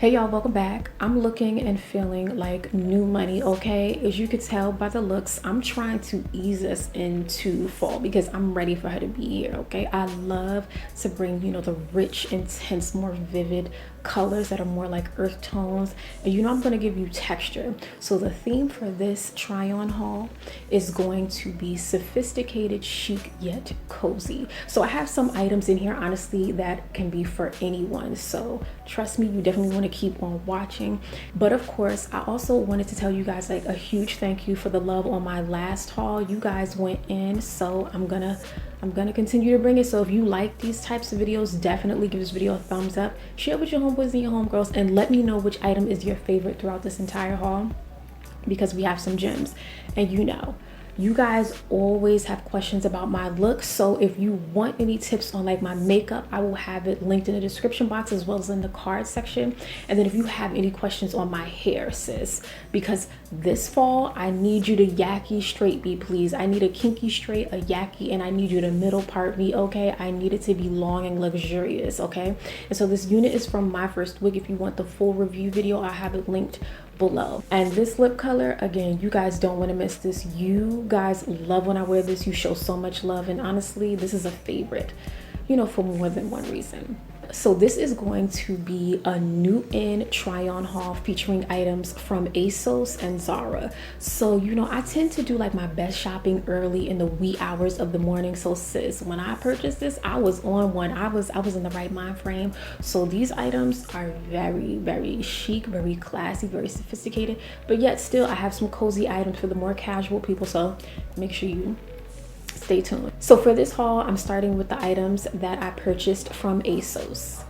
Hey y'all, welcome back. I'm looking and feeling like new money, okay? As you could tell by the looks, I'm trying to ease us into fall because I'm ready for her to be here, okay? I love to bring, the rich, intense, more vivid colors that are more like earth tones. And I'm gonna give you texture. So the theme for this try on haul is going to be sophisticated, chic, yet cozy. So I have some items in here, honestly, that can be for anyone. So trust me, you definitely want to keep on watching. But of course, I also wanted to tell you guys like a huge thank you for the love on my last haul. You guys went in, so I'm gonna continue to bring it. So if you like these types of videos, definitely give this video a thumbs up, share with your homeboys and your homegirls, and let me know which item is your favorite throughout this entire haul, because we have some gems. And you guys always have questions about my looks, so if you want any tips on like my makeup, I will have it linked in the description box as well as in the card section. And then if you have any questions on my hair, sis, because this fall I need you to yaki straight me, please. I need a kinky straight, a yaki, and I need you to middle part me, okay? I need it to be long and luxurious, okay? And so this unit is from My First Wig. If you want the full review video, I have it linked below. And this lip color, again, you guys don't want to miss this. You guys love when I wear this. You show so much love, and honestly, this is a favorite, for more than one reason. So this is going to be a new in try on haul featuring items from ASOS and ZARA. So I tend to do like my best shopping early in the wee hours of the morning. So sis, when I purchased this, I was on one. I was in the right mind frame. So these items are very, very chic, very classy, very sophisticated, but yet still I have some cozy items for the more casual people. So make sure you stay tuned. So for this haul, I'm starting with the items that I purchased from ASOS.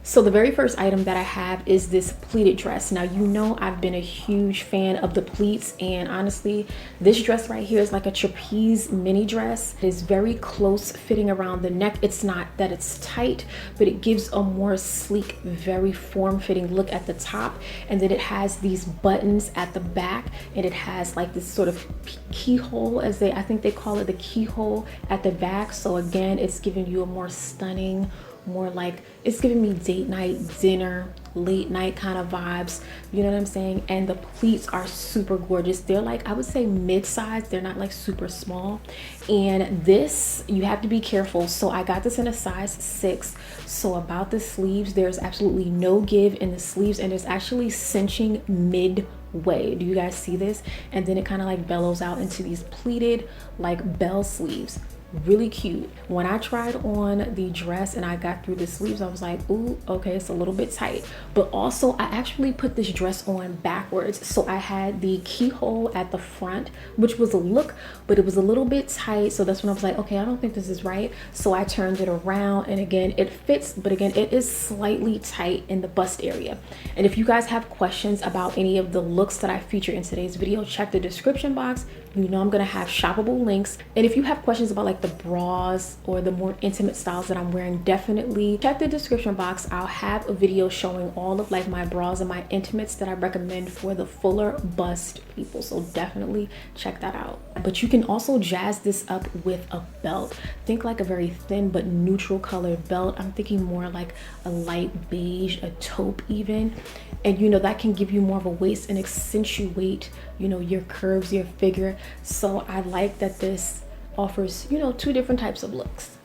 So the very first item that I have is this pleated dress. Now, I've been a huge fan of the pleats, and honestly, this dress right here is like a trapeze mini dress. It is very close fitting around the neck. It's not that it's tight, but it gives a more sleek, very form-fitting look at the top. And then it has these buttons at the back, and it has like this sort of keyhole, I think they call it the keyhole at the back. So again, it's giving you a more stunning, more like, it's giving me date night, dinner, late night kind of vibes, you know what I'm saying? And the pleats are super gorgeous. They're like, I would say mid-size, they're not like super small. And this, you have to be careful. So I got this in a size 6. So about the sleeves, there's absolutely no give in the sleeves, and it's actually cinching midway. Do you guys see this? And then it kind of like bellows out into these pleated like bell sleeves. Really cute. When I tried on the dress and I got through the sleeves, I was like, ooh, okay, it's a little bit tight. But also I actually put this dress on backwards. So I had the keyhole at the front, which was a look, but it was a little bit tight. So that's when I was like, okay, I don't think this is right. So I turned it around, and again, it fits, but again, it is slightly tight in the bust area. And if you guys have questions about any of the looks that I feature in today's video, check the description box. I'm gonna have shoppable links. And if you have questions about like the bras or the more intimate styles that I'm wearing, definitely check the description box. I'll have a video showing all of like my bras and my intimates that I recommend for the fuller bust people. So definitely check that out. But you can also jazz this up with a belt. Think like a very thin but neutral colored belt. I'm thinking more like a light beige, a taupe even. And that can give you more of a waist and accentuate, your curves, your figure. So I like that this offers, 2 different types of looks.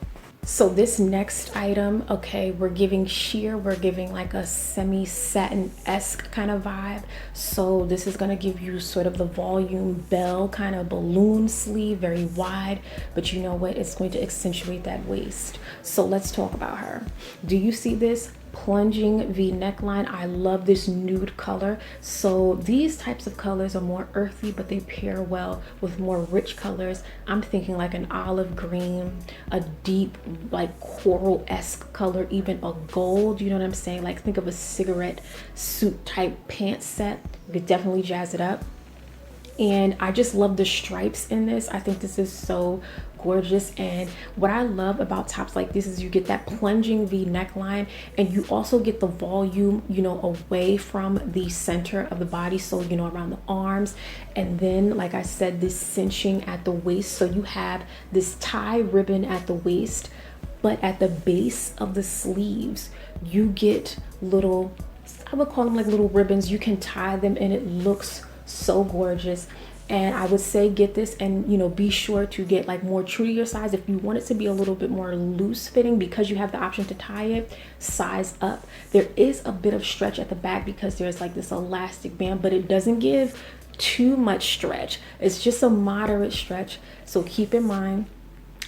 So this next item, okay, we're giving sheer, we're giving like a semi-satin-esque kind of vibe. So this is gonna give you sort of the volume bell kind of balloon sleeve, very wide, but you know what, it's going to accentuate that waist. So let's talk about her. Do you see this plunging V neckline? I love this nude color. So these types of colors are more earthy, but they pair well with more rich colors. I'm thinking like an olive green, a deep like coral-esque color, even a gold, you know what I'm saying? Like think of a cigarette suit type pant set. You could definitely jazz it up. And I just love the stripes in this. I think this is so gorgeous. And what I love about tops like this is you get that plunging V neckline, and you also get the volume, away from the center of the body. So, around the arms. And then, like I said, this cinching at the waist. So you have this tie ribbon at the waist, but at the base of the sleeves, you get little I would call them like little ribbons. You can tie them and it looks so gorgeous. And I would say get this, and you know, be sure to get like more true to your size. If you want it to be a little bit more loose fitting, because you have the option to tie it, size up. There is a bit of stretch at the back because there's like this elastic band, but it doesn't give too much stretch. It's just a moderate stretch, so keep in mind.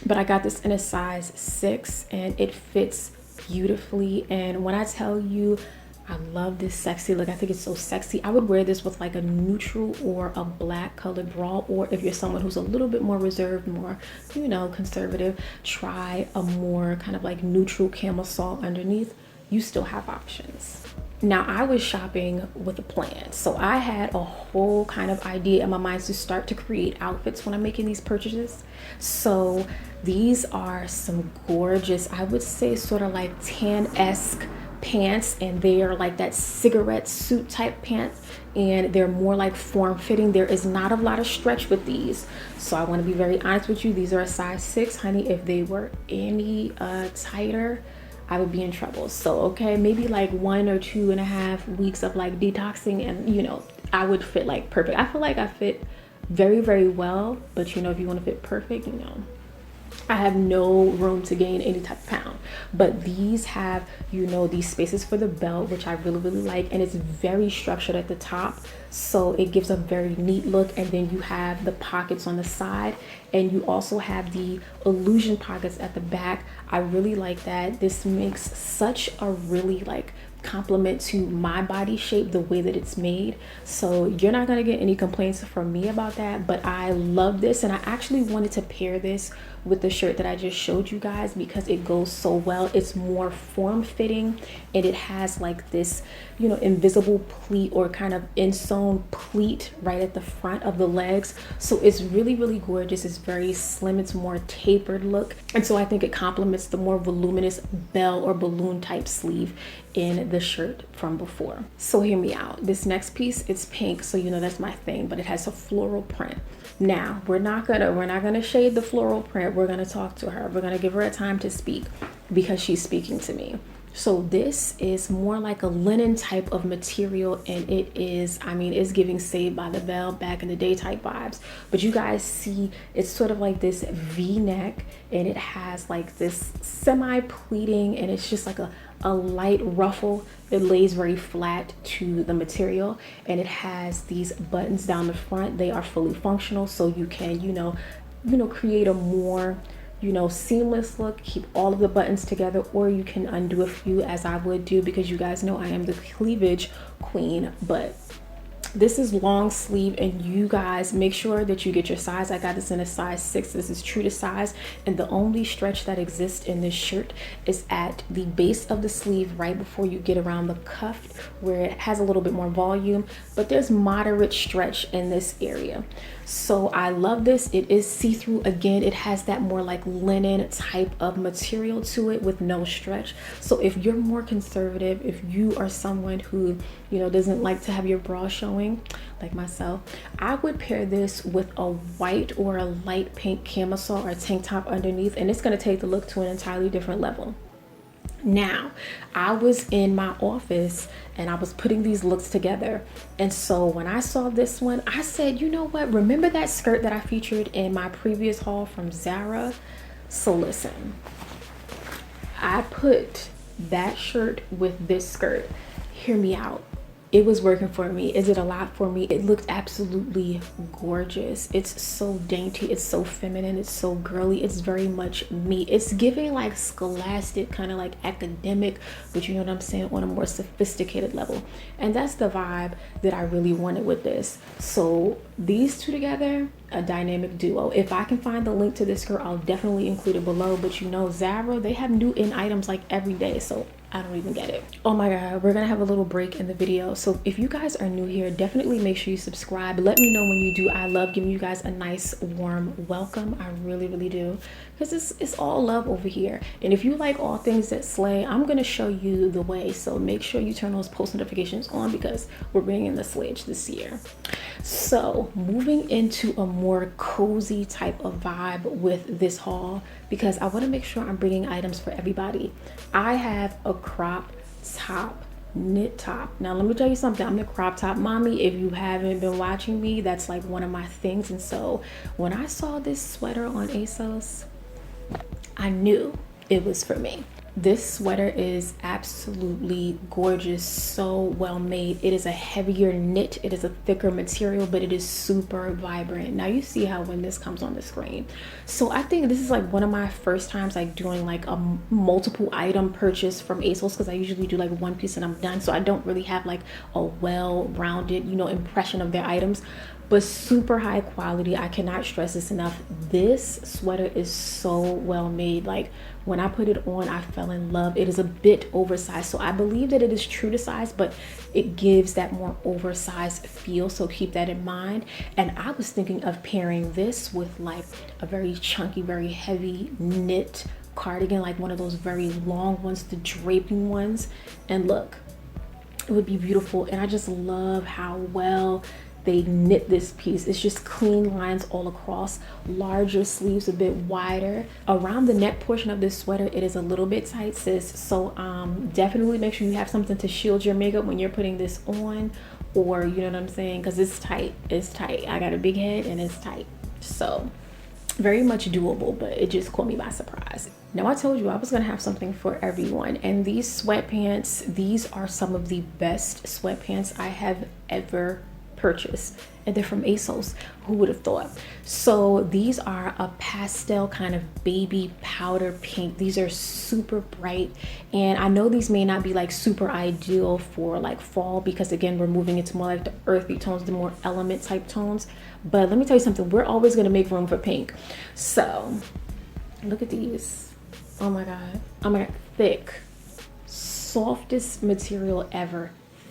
But I got this in a size 6 and it fits beautifully. And when I tell you, I love this sexy look. I think it's so sexy. I would wear this with like a neutral or a black colored bra, or if you're someone who's a little bit more reserved, more, you know, conservative, try a more kind of like neutral camisole underneath. You still have options. Now, I was shopping with a plan. So I had a whole kind of idea in my mind to start to create outfits when I'm making these purchases. So these are some gorgeous, I would say sort of like tan-esque pants, and they are like that cigarette suit type pants, and they're more like form-fitting. There is not a lot of stretch with these, so I want to be very honest with you. These are a size 6, honey. If they were any tighter, I would be in trouble. So okay, maybe like 1 or 2.5 weeks of like detoxing, and you know, I would fit like perfect. I feel like I fit very, very well, but you know, if you want to fit perfect, you know, I have no room to gain any type of pound. But these have, you know, these spaces for the belt, which I really, really like. And it's very structured at the top, so it gives a very neat look. And then you have the pockets on the side, and you also have the illusion pockets at the back. I really like that. This makes such a really like compliment to my body shape, the way that it's made. So you're not gonna get any complaints from me about that. But I love this, and I actually wanted to pair this with the shirt that I just showed you guys because it goes so well. It's more form-fitting, and it has like this, you know, invisible pleat or kind of insewn pleat right at the front of the legs. So it's really, really gorgeous. It's very slim. It's more tapered look, and so I think it complements the more voluminous bell or balloon type sleeve in the shirt from before. So hear me out. This next piece, it's pink, so you know that's my thing, but it has a floral print. Now we're not gonna shade the floral print. We're gonna talk to her. We're gonna give her a time to speak because she's speaking to me. So this is more like a linen type of material, and it is, I mean, it's giving Saved by the Bell back in the day type vibes. But you guys see, it's sort of like this V-neck, and it has like this semi-pleating, and it's just like a light ruffle. It lays very flat to the material, and it has these buttons down the front. They are fully functional, so you can, you know, create a more, you know, seamless look, keep all of the buttons together, or you can undo a few as I would do, because you guys know I am the cleavage queen. But this is long sleeve, and you guys make sure that you get your size. I got this in a size 6. This is true to size, and the only stretch that exists in this shirt is at the base of the sleeve right before you get around the cuff, where it has a little bit more volume, but there's moderate stretch in this area. So I love this. It is see-through. Again, it has that more like linen type of material to it with no stretch. So if you're more conservative, if you are someone who, you know, doesn't like to have your bra showing like myself, I would pair this with a white or a light pink camisole or tank top underneath, and it's going to take the look to an entirely different level. Now, I was in my office and I was putting these looks together, and so when I saw this one, I said, you know what, remember that skirt that I featured in my previous haul from ZARA? So listen, I put that shirt with this skirt. Hear me out. It was working for me. Is it a lot for me? It looked absolutely gorgeous. It's so dainty. It's so feminine. It's so girly. It's very much me. It's giving like scholastic, kind of like academic, but you know what I'm saying, on a more sophisticated level. And that's the vibe that I really wanted with this. So these two together, a dynamic duo. If I can find the link to this skirt, I'll definitely include it below. But you know, ZARA, they have new in items like every day, so I don't even get it. Oh my god, we're gonna have a little break in the video. So if you guys are new here, definitely make sure you subscribe. Let me know when you do. I love giving you guys a nice warm welcome. I really, really do, because it's all love over here. And if you like all things that slay, I'm gonna show you the way. So make sure you turn those post notifications on, because we're bringing the slayage this year. So moving into a more cozy type of vibe with this haul, because I want to make sure I'm bringing items for everybody. I have a crop top knit top. Now let me tell you something, I'm the crop top mommy. If you haven't been watching me, that's like one of my things. And so when I saw this sweater on ASOS, I knew it was for me. This sweater is absolutely gorgeous, so well made. It is a heavier knit, it is a thicker material, but it is super vibrant. Now you see how when this comes on the screen. So I think this is like one of my first times like doing like a multiple item purchase from ASOS, because I usually do like one piece and I'm done. So I don't really have like a well-rounded, you know, impression of their items, but super high quality. I cannot stress this enough. This sweater is so well made. Like when I put it on, I fell in love. It is a bit oversized, so I believe that it is true to size, but it gives that more oversized feel, so keep that in mind. And I was thinking of pairing this with like a very chunky, very heavy knit cardigan, like one of those very long ones, the draping ones, and look, it would be beautiful. And I just love how well they knit this piece. It's just clean lines all across, larger sleeves, a bit wider. Around the neck portion of this sweater, it is a little bit tight, sis. So definitely make sure you have something to shield your makeup when you're putting this on, or you know what I'm saying, because it's tight. It's tight. I got a big head and it's tight. So very much doable, but it just caught me by surprise. Now I told you I was gonna have something for everyone, and these sweatpants, these are some of the best sweatpants I have ever purchase, and they're from ASOS. Who would have thought? So these are a pastel kind of baby powder pink. These are super bright, and I know these may not be like super ideal for like fall, because again we're moving into more like the earthy tones, the more element type tones. But let me tell you something, we're always going to make room for pink. So look at these. Oh my god, oh my god, thick, softest material ever.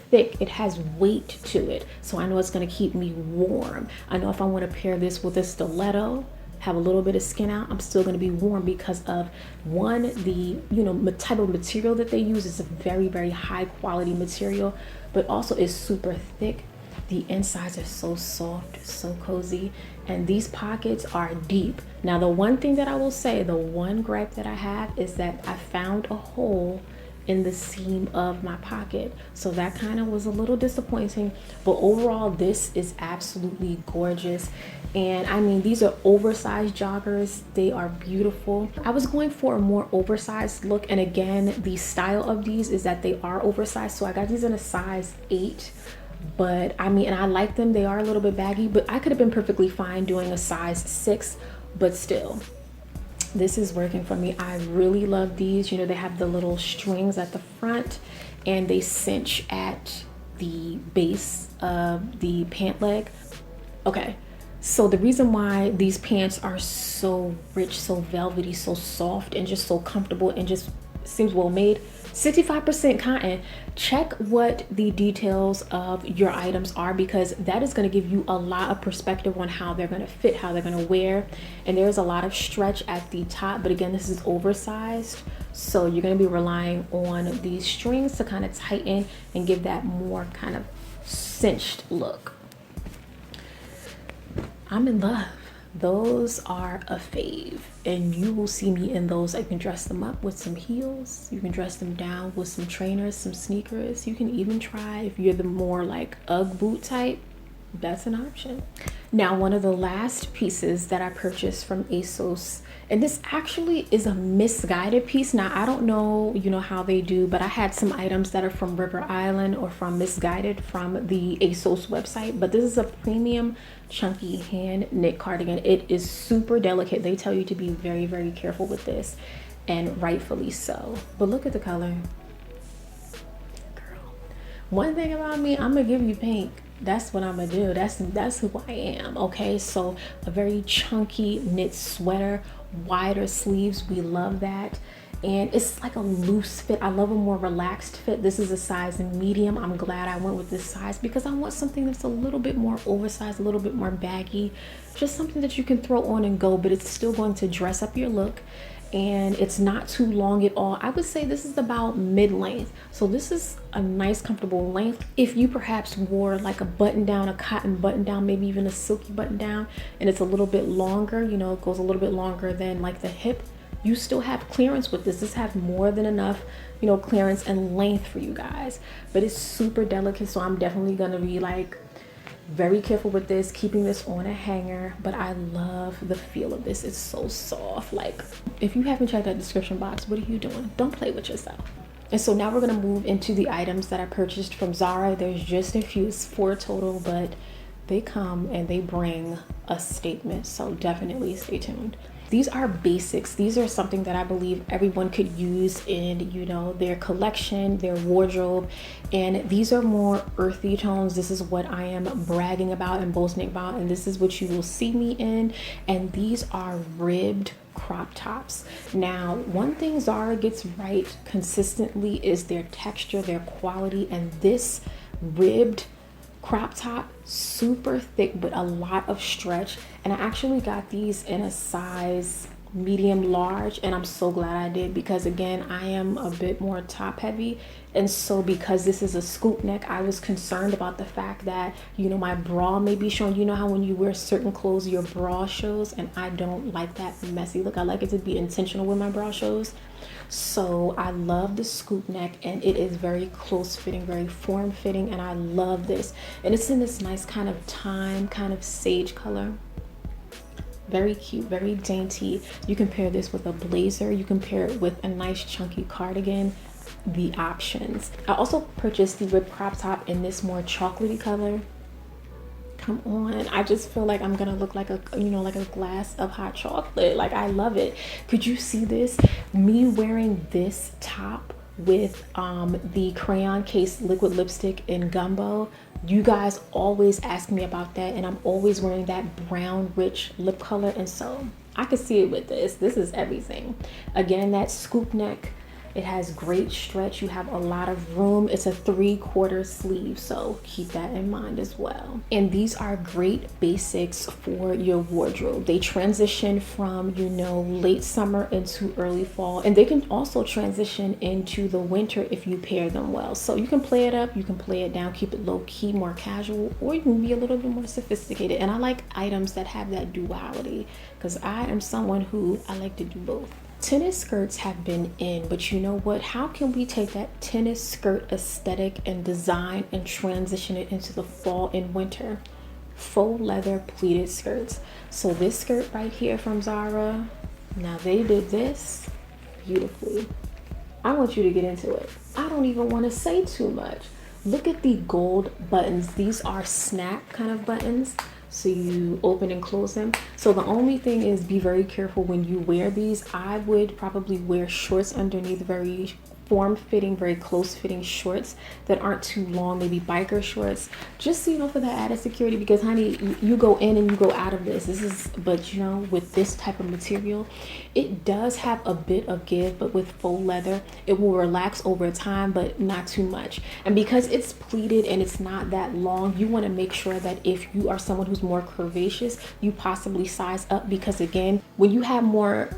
Thick, it has weight to it, so I know it's going to keep me warm. I know if I want to pair this with a stiletto, have a little bit of skin out, I'm still going to be warm, because of one, the type of material that they use is a very, very high quality material, but also is super thick. The insides are so soft, so cozy, and these pockets are deep. Now the one thing that I will say, the one gripe that I have, is that I found a hole in the seam of my pocket, so that kind of was a little disappointing. But overall, this is absolutely gorgeous. And I mean, these are oversized joggers. They are beautiful. I was going for a more oversized look, and again, the style of these is that they are oversized, so I got these in a size 8. But I mean, and I like them. They are a little bit baggy, but I could have been perfectly fine doing a size 6, but still, this is working for me. I really love these. You know, they have the little strings at the front, and they cinch at the base of the pant leg. Okay, so the reason why these pants are so rich, so velvety, so soft, and just so comfortable, and just seems well made, 65% cotton. Check what the details of your items are, because that is going to give you a lot of perspective on how they're going to fit, how they're going to wear. And there's a lot of stretch at the top, but again, this is oversized, so you're going to be relying on these strings to kind of tighten and give that more kind of cinched look. I'm in love. Those are a fave, and you will see me in those. I can dress them up with some heels, you can dress them down with some trainers, some sneakers. You can even try, if you're the more like UGG boot type, that's an option. Now, one of the last pieces that I purchased from ASOS, and this actually is a misguided piece. Now, I don't know, how they do, but I had some items that are from River Island or from Misguided from the ASOS website, but this is a premium chunky hand knit cardigan. It is super delicate. They tell you to be very, very careful with this, and rightfully so. But look at the color. Girl, one thing about me, I'm gonna give you pink. That's what I'm gonna do. That's who I am. Okay, so a very chunky knit sweater, wider sleeves, we love that. And it's like a loose fit. I love a more relaxed fit. This is a size medium. I'm glad I went with this size, because I want something that's a little bit more oversized, a little bit more baggy, just something that you can throw on and go, but it's still going to dress up your look, and it's not too long at all. I would say this is about mid-length, so this is a nice comfortable length. If you perhaps wore like a button down, a cotton button down, maybe even a silky button down, and it's a little bit longer, it goes a little bit longer than like the hip, you still have clearance with this. This has more than enough, you know, clearance and length for you guys, but it's super delicate. So I'm definitely gonna be like very careful with this, keeping this on a hanger. But I love the feel of this. It's so soft. Like, if you haven't checked that description box, what are you doing? Don't play with yourself. And so now we're gonna move into the items that I purchased from Zara. There's just a few, it's 4 total, but they come and they bring a statement. So definitely stay tuned. These are basics. These are something that I believe everyone could use in, you know, their collection, their wardrobe. And these are more earthy tones. This is what I am bragging about and boasting about. And this is what you will see me in. And these are ribbed crop tops. Now, one thing Zara gets right consistently is their texture, their quality. And this ribbed crop top, super thick but a lot of stretch, and I actually got these in a size medium large, and I'm so glad I did, because again, I am a bit more top heavy, and so because this is a scoop neck, I was concerned about the fact that, you know, my bra may be showing. You know how when you wear certain clothes your bra shows, and I don't like that messy look. I like it to be intentional when my bra shows. So I love the scoop neck, and it is very close fitting, very form fitting, and I love this. And it's in this nice kind of thyme, kind of sage color. Very cute, very dainty. You can pair this with a blazer. You can pair it with a nice chunky cardigan. The options. I also purchased the ribbed crop top in this more chocolatey color. Come on, I just feel like I'm gonna look like a, you know, like a glass of hot chocolate. Like, I love it. Could you see this? Me wearing this top with the crayon case liquid lipstick in Gumbo. You guys always ask me about that, and I'm always wearing that brown rich lip color, and so I could see it with this. This is everything. Again, that scoop neck. It has great stretch. You have a lot of room. It's a 3/4 sleeve, so keep that in mind as well. And these are great basics for your wardrobe. They transition from, you know, late summer into early fall, and they can also transition into the winter if you pair them well. So you can play it up, you can play it down, keep it low key, more casual, or you can be a little bit more sophisticated. And I like items that have that duality, because I am someone who I like to do both. Tennis skirts have been in, but you know what? How can we take that tennis skirt aesthetic and design and transition it into the fall and winter? Faux leather pleated skirts. So this skirt right here from Zara, now they did this beautifully. I want you to get into it. I don't even want to say too much. Look at the gold buttons. These are snap kind of buttons. So you open and close them. So the only thing is, be very careful when you wear these. I would probably wear shorts underneath, very form-fitting, very close-fitting shorts that aren't too long, maybe biker shorts, just so you know, for that added security. Because honey, you go in and you go out of this. But you know, with this type of material, it does have a bit of give, but with faux leather, it will relax over time, but not too much. And because it's pleated and it's not that long, you want to make sure that if you are someone who's more curvaceous, you possibly size up, because again, when you have more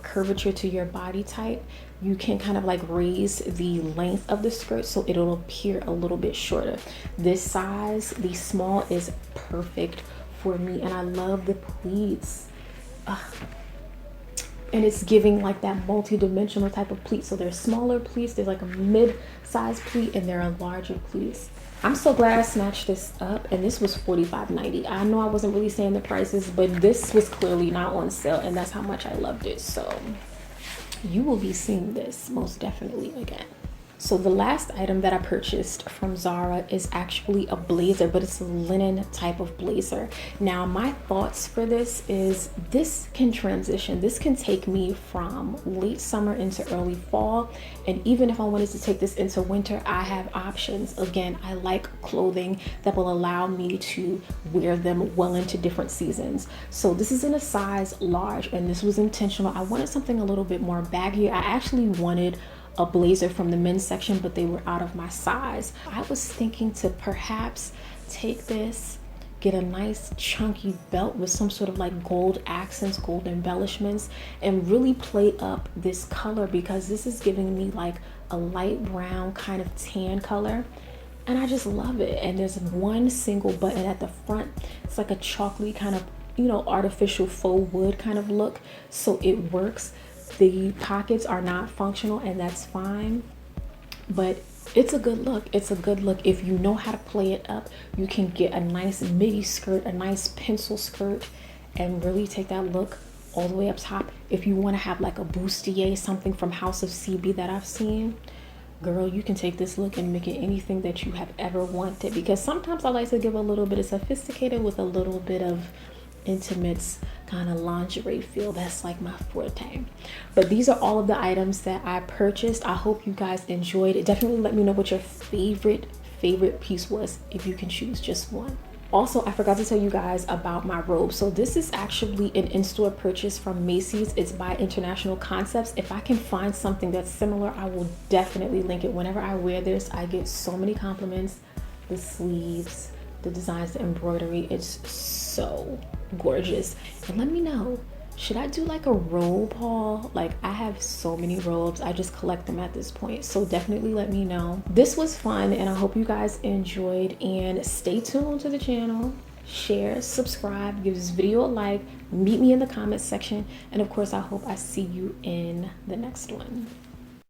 curvature to your body type, you can kind of like raise the length of the skirt so it'll appear a little bit shorter. This size, the small, is perfect for me, and I love the pleats. And it's giving like that multi-dimensional type of pleat. So there's smaller pleats, there's like a mid-size pleat, and there are larger pleats. I'm so glad I snatched this up, and this was $45.90. I know I wasn't really saying the prices, but this was clearly not on sale, and that's how much I loved it. So you will be seeing this most definitely again. So the last item that I purchased from Zara is actually a blazer, but it's a linen type of blazer. Now my thoughts for this is, this can transition. This can take me from late summer into early fall. And even if I wanted to take this into winter, I have options. Again, I like clothing that will allow me to wear them well into different seasons. So this is in a size large, and this was intentional. I wanted something a little bit more baggy. I actually wanted a blazer from the men's section, but they were out of my size. I was thinking to perhaps take this, get a nice chunky belt with some sort of like gold accents, gold embellishments, and really play up this color, because this is giving me like a light brown kind of tan color, and I just love it. And there's one single button at the front. It's like a chocolatey kind of, you know, artificial faux wood kind of look, so it works. The pockets are not functional, and that's fine, but it's a good look. It's a good look. If you know how to play it up, you can get a nice midi skirt, a nice pencil skirt, and really take that look all the way up top. If you want to have like a bustier, something from House of CB that I've seen, girl, you can take this look and make it anything that you have ever wanted, because sometimes I like to give a little bit of sophisticated with a little bit of intimates kind of lingerie feel. That's like my forte. But these are all of the items that I purchased. I hope you guys enjoyed it. Definitely let me know what your favorite piece was, if you can choose just one. Also, I forgot to tell you guys about my robe. So this is actually an in-store purchase from Macy's. It's by International Concepts. If I can find something that's similar, I will definitely link it. Whenever I wear this, I get so many compliments. The sleeves, the designs, the embroidery, it's so gorgeous. And let me know, should I do like a robe haul? Like, I have so many robes, I just collect them at this point. So definitely let me know. This was fun, and I hope you guys enjoyed, and stay tuned to the channel. Share, subscribe, give this video a like, meet me in the comments section, and of course I hope I see you in the next one.